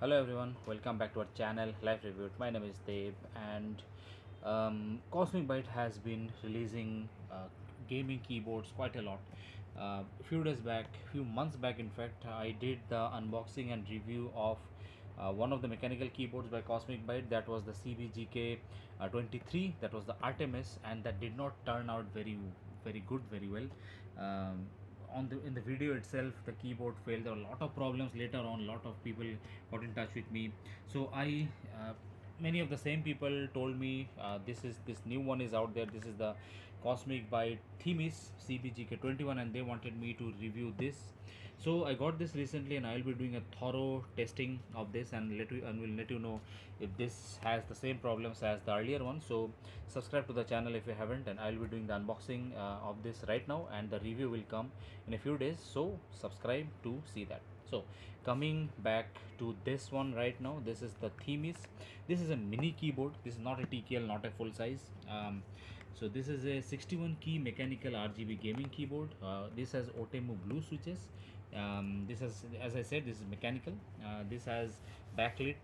Hello everyone, welcome back to our channel Life Reviewed. My name is Dave, and Cosmic Byte has been releasing gaming keyboards quite a lot. A few days back, few months back in fact, I did the unboxing and review of one of the mechanical keyboards by Cosmic Byte. That was the CBGK 23, that was the Artemis, and that did not turn out very good, very well. In the video itself, the keyboard failed. There were a lot of problems later on. A lot of people got in touch with me. So many of the same people told me this new one is out there. This is the Cosmic by Themis CBGK 21, and they wanted me to review this. So I got this recently, and I will be doing a thorough testing of this, and will let you know if this has the same problems as the earlier one. So subscribe to the channel if you haven't, and I will be doing the unboxing of this right now, and the review will come in a few days. So subscribe to see that. So coming back to this one right now, this is the Themis. This is a mini keyboard. This is not a TKL, not a full size. So this is a 61 key mechanical RGB gaming keyboard. This has Outemu blue switches. This has, as I said, this is mechanical. This has backlit,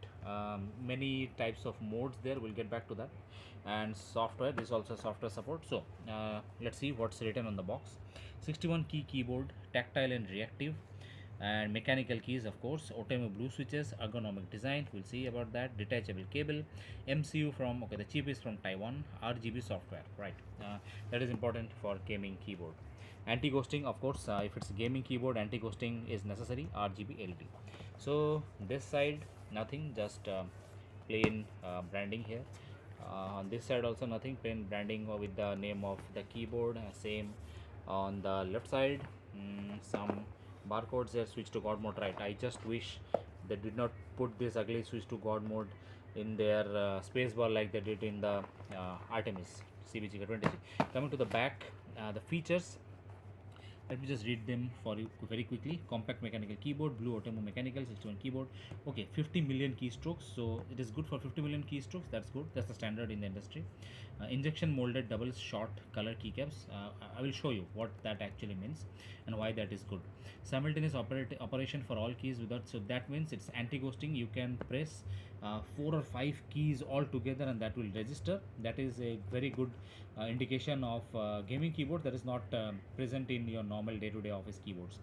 many types of modes there. We'll get back to that. And software, this also software support. So let's see what's written on the box. 61 key keyboard, tactile and reactive, and mechanical keys, of course. Outemu blue switches, ergonomic design, we'll see about that. Detachable cable, MCU from, okay, the chip is from Taiwan. RGB software, right? That is important for gaming keyboard. Anti-ghosting, of course, if it's a gaming keyboard, anti-ghosting is necessary. RGB LED. So this side nothing, just plain branding here. On this side also nothing, plain branding with the name of the keyboard. Same on the left side. Some barcodes here. Switch to god mode, right? I just wish they did not put this ugly switch to god mode in their spacebar like they did in the Artemis CBGK 23. Coming to the back, the features, let me just read them for you very quickly. Compact mechanical keyboard, blue Outemu Mechanical 61 keyboard. Okay, 50 million keystrokes. So it is good for 50 million keystrokes. That's good. That's the standard in the industry. Injection molded double-shot color keycaps. I will show you what that actually means and why that is good. Simultaneous operation for all keys without. So that means it's anti-ghosting. You can press 4 or 5 keys all together and that will register. That is a very good indication of gaming keyboard that is not present in your normal day-to-day office keyboards.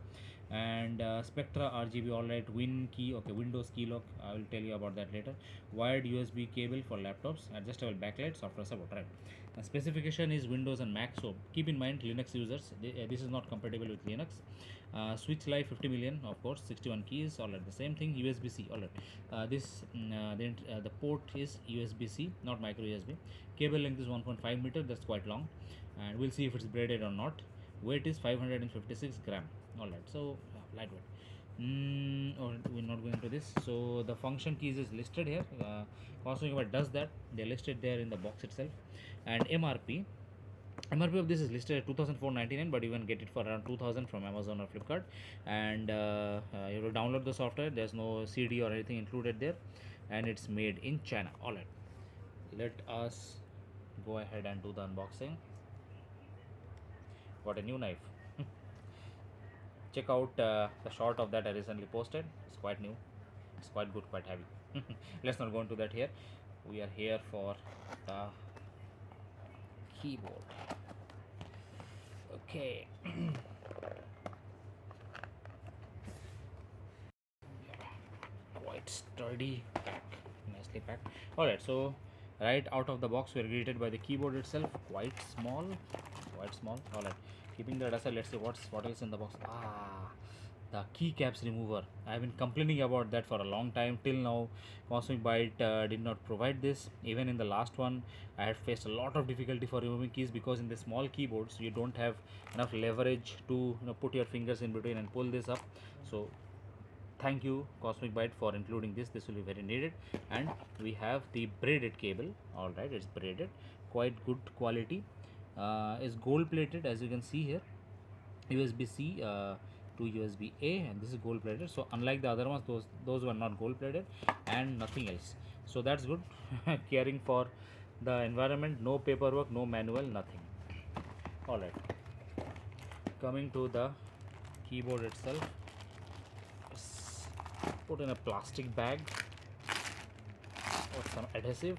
And Spectra RGB, all right. Windows key lock, I will tell you about that later. Wired USB cable for laptops, adjustable backlight, software support, right? Specification is Windows and Mac, so keep in mind Linux users, this is not compatible with Linux. Switch life 50 million, of course. 61 keys, all right. The same thing. USB-C, all right. The port is USB-C, not micro USB. Cable length is 1.5 meter, that's quite long, and we'll see if it's braided or not. Weight is 556 gram, all right. So lightweight. We're not going to this. So the function keys is listed here. Cosmic Byte does that. They're listed there in the box itself. And MRP of this is listed at 2,499, but you can get it for around 2,000 from Amazon or Flipkart. And you will download the software. There's no CD or anything included there, and it's made in China. All right, let us go ahead and do the unboxing. Got a new knife. Check out the short of that I recently posted. It's quite new. It's quite good, quite heavy. Let's not go into that here. We are here for the keyboard. Okay. Quite sturdy pack, nicely packed. All right, so right out of the box we are greeted by the keyboard itself. Quite small. All right, keeping that aside, let's see what else in the box. The Keycaps Remover. I've been complaining about that for a long time. Till now, Cosmic Byte did not provide this. Even in the last one, I had faced a lot of difficulty for removing keys, because in the small keyboards you don't have enough leverage to put your fingers in between and pull this up. So thank you Cosmic Byte for including this. This will be very needed. And we have the braided cable. All right, it's braided, quite good quality. Is gold plated, as you can see here. USB-C to USB-A, and this is gold plated. So unlike the other ones, those were not gold plated, and nothing else. So that's good. Caring for the environment. No paperwork, no manual, nothing. All right, coming to the keyboard itself. put in a plastic bag or some adhesive.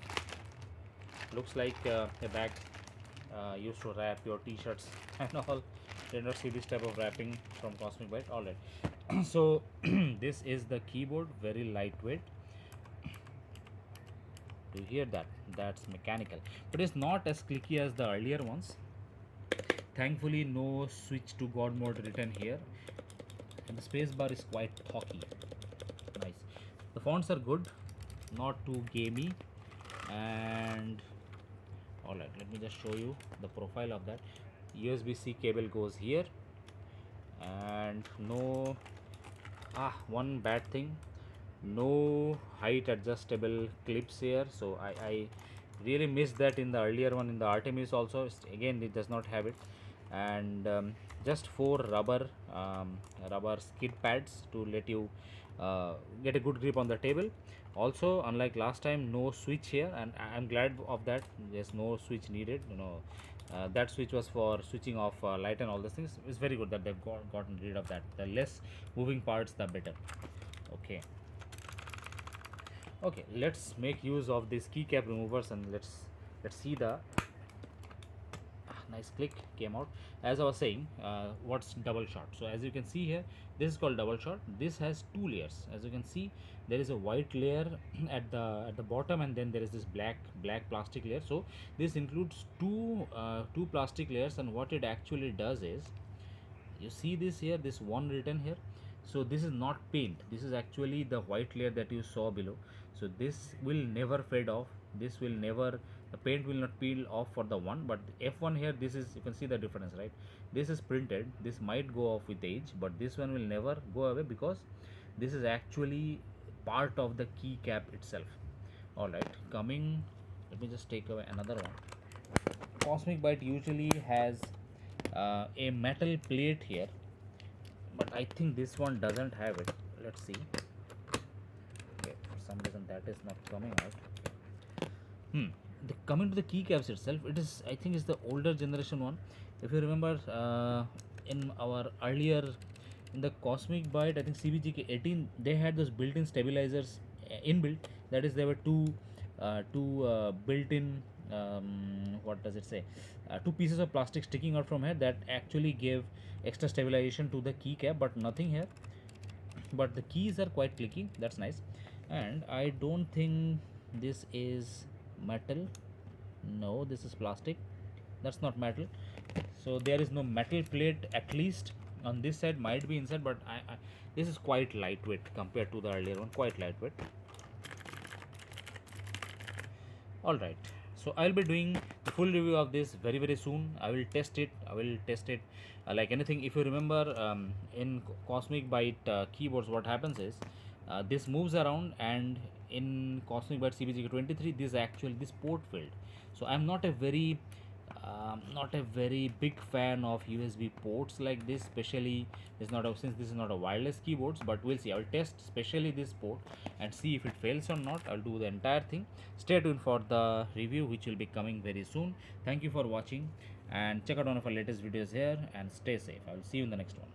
Looks like a bag used to wrap your t-shirts and all. Did not see this type of wrapping from Cosmic Byte. All right. So this is the keyboard, very lightweight. You hear that? That's mechanical, but it's not as clicky as the earlier ones. Thankfully, no switch to God mode written here, and the space bar is quite talky. Nice. The fonts are good, not too gamey, and all right. Let me just show you the profile of that. USB-C cable goes here, and no. One bad thing, no height adjustable clips here, so I really missed that in the earlier one. In the Artemis also, again it does not have it. And just 4 rubber skid pads to let you get a good grip on the table. Also, unlike last time, no switch here, and I'm glad of that. There's no switch needed, that switch was for switching off light and all those things. It's very good that they've gotten rid of that. The less moving parts, the better. Okay, let's make use of these keycap removers, and let's see the nice click came out. As I was saying, what's double shot? So as you can see here, this is called double shot. This has 2 layers. As you can see, there is a white layer at the bottom, and then there is this black plastic layer. So this includes two plastic layers, and what it actually does is, you see this here, this one written here. So this is not paint, this is actually the white layer that you saw below. So this will never fade off, this will never, the paint will not peel off for the one. But F1 here, this is, you can see the difference, right? This is printed, this might go off with age, but this one will never go away because this is actually part of the keycap itself. All right, coming, let me just take away another one. Cosmic Byte usually has a metal plate here, but I think this one doesn't have it. Let's see. Okay, for some reason that is not coming out. Coming to the keycaps itself, it is, I think, is the older generation one. If you remember, in our earlier, in the Cosmic Byte, I think CBGK 18, they had those built-in stabilizers inbuilt. That is, there were two built-in, what does it say, 2 pieces of plastic sticking out from here that actually gave extra stabilization to the keycap, but nothing here. But the keys are quite clicky, that's nice. And I don't think this is metal. No, this is plastic. That's not metal. So there is no metal plate, at least on this side. Might be inside, but this is quite lightweight compared to the earlier one. Quite lightweight. All right. So I'll be doing the full review of this very soon. I will test it. Like anything. If you remember, in Cosmic Byte keyboards, what happens is this moves around, and in Cosmic Byte CBGK 23, this port filled. So I'm not a very big fan of USB ports like this, especially since this is not a wireless keyboards. But we'll see. I'll test especially this port and see if it fails or not. I'll do the entire thing. Stay tuned for the review, which will be coming very soon. Thank you for watching, and check out one of our latest videos here, and stay safe. I will see you in the next one.